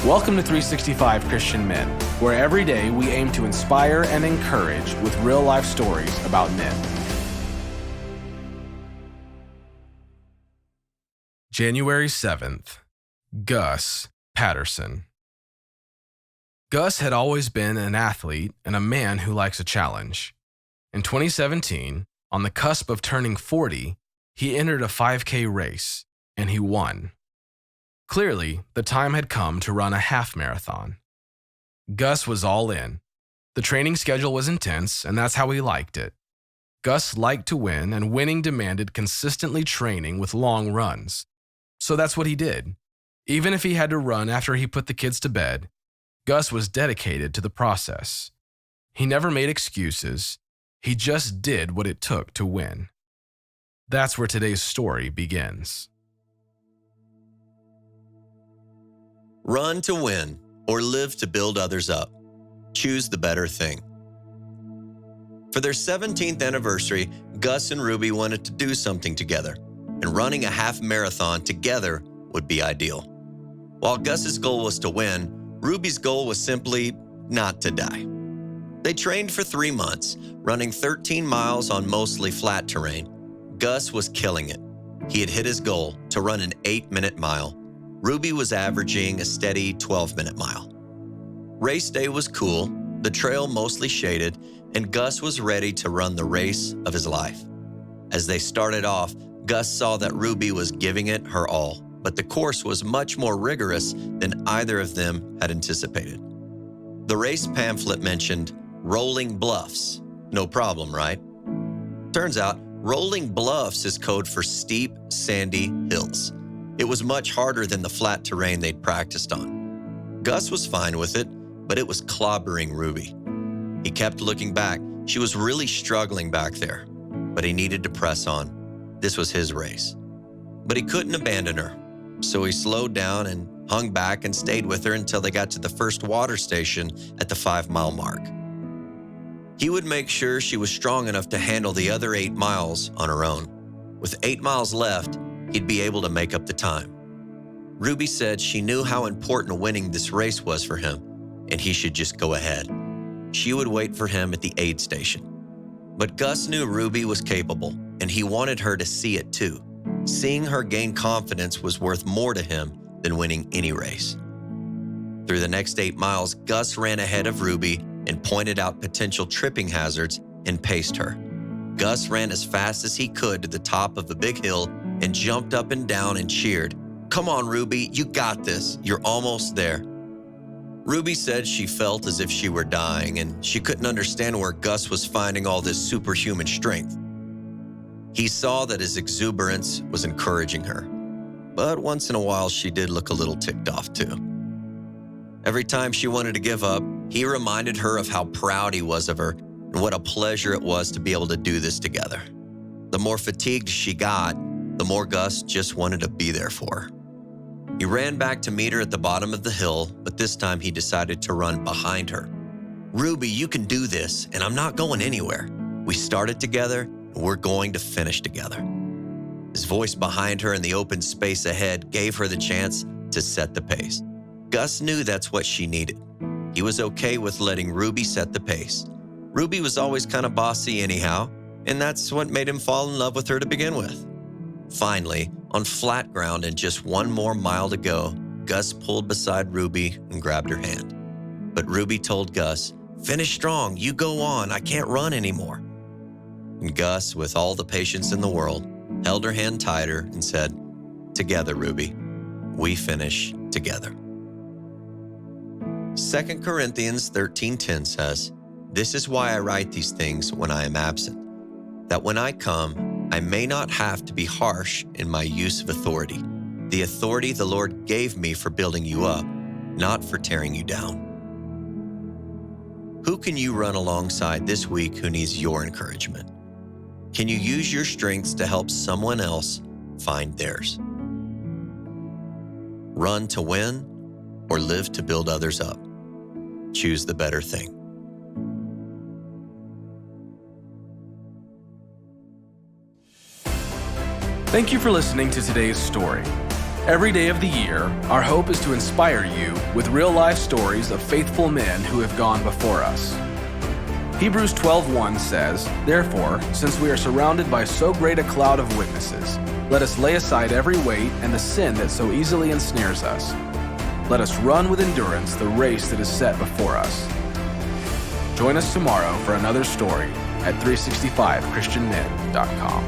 Welcome to 365 Christian Men, where every day we aim to inspire and encourage with real-life stories about men. January 7th, Gus Patterson. Gus had always been an athlete and a man who likes a challenge. In 2017, on the cusp of turning 40, he entered a 5K race, and he won. Clearly, the time had come to run a half marathon. Gus was all in. The training schedule was intense, and that's how he liked it. Gus liked to win, and winning demanded consistently training with long runs. So that's what he did. Even if he had to run after he put the kids to bed, Gus was dedicated to the process. He never made excuses. He just did what it took to win. That's where today's story begins. Run to win or live to build others up. Choose the better thing. For their 17th anniversary, Gus and Ruby wanted to do something together, and running a half marathon together would be ideal. While Gus's goal was to win, Ruby's goal was simply not to die. They trained for 3 months, running 13 miles on mostly flat terrain. Gus was killing it. He had hit his goal to run an 8-minute mile. Ruby was averaging a steady 12-minute mile. Race day was cool, the trail mostly shaded, and Gus was ready to run the race of his life. As they started off, Gus saw that Ruby was giving it her all, but the course was much more rigorous than either of them had anticipated. The race pamphlet mentioned rolling bluffs. No problem, right? Turns out, rolling bluffs is code for steep, sandy hills. It was much harder than the flat terrain they'd practiced on. Gus was fine with it, but it was clobbering Ruby. He kept looking back. She was really struggling back there, but he needed to press on. This was his race. But he couldn't abandon her, so he slowed down and hung back and stayed with her until they got to the first water station at the 5-mile mark. He would make sure she was strong enough to handle the other 8 miles on her own. With 8 miles left, he'd be able to make up the time. Ruby said she knew how important winning this race was for him, and he should just go ahead. She would wait for him at the aid station. But Gus knew Ruby was capable, and he wanted her to see it too. Seeing her gain confidence was worth more to him than winning any race. Through the next 8 miles, Gus ran ahead of Ruby and pointed out potential tripping hazards and paced her. Gus ran as fast as he could to the top of the big hill and jumped up and down and cheered, "Come on, Ruby, you got this. You're almost there." Ruby said she felt as if she were dying, and she couldn't understand where Gus was finding all this superhuman strength. He saw that his exuberance was encouraging her, but once in a while she did look a little ticked off too. Every time she wanted to give up, he reminded her of how proud he was of her and what a pleasure it was to be able to do this together. The more fatigued she got, the more Gus just wanted to be there for her. He ran back to meet her at the bottom of the hill, but this time he decided to run behind her. "Ruby, you can do this, and I'm not going anywhere. We started together, and we're going to finish together." His voice behind her in the open space ahead gave her the chance to set the pace. Gus knew that's what she needed. He was okay with letting Ruby set the pace. Ruby was always kind of bossy anyhow, and that's what made him fall in love with her to begin with. Finally, on flat ground and just 1 more mile to go, Gus pulled beside Ruby and grabbed her hand. But Ruby told Gus, "Finish strong, you go on, I can't run anymore." And Gus, with all the patience in the world, held her hand tighter and said, "Together, Ruby, we finish together." 2 Corinthians 13:10 says, "This is why I write these things when I am absent, that when I come, I may not have to be harsh in my use of authority, the authority the Lord gave me for building you up, not for tearing you down." Who can you run alongside this week who needs your encouragement? Can you use your strengths to help someone else find theirs? Run to win or live to build others up. Choose the better thing. Thank you for listening to today's story. Every day of the year, our hope is to inspire you with real-life stories of faithful men who have gone before us. Hebrews 12:1 says, "Therefore, since we are surrounded by so great a cloud of witnesses, let us lay aside every weight and the sin that so easily ensnares us. Let us run with endurance the race that is set before us." Join us tomorrow for another story at 365christianmen.com.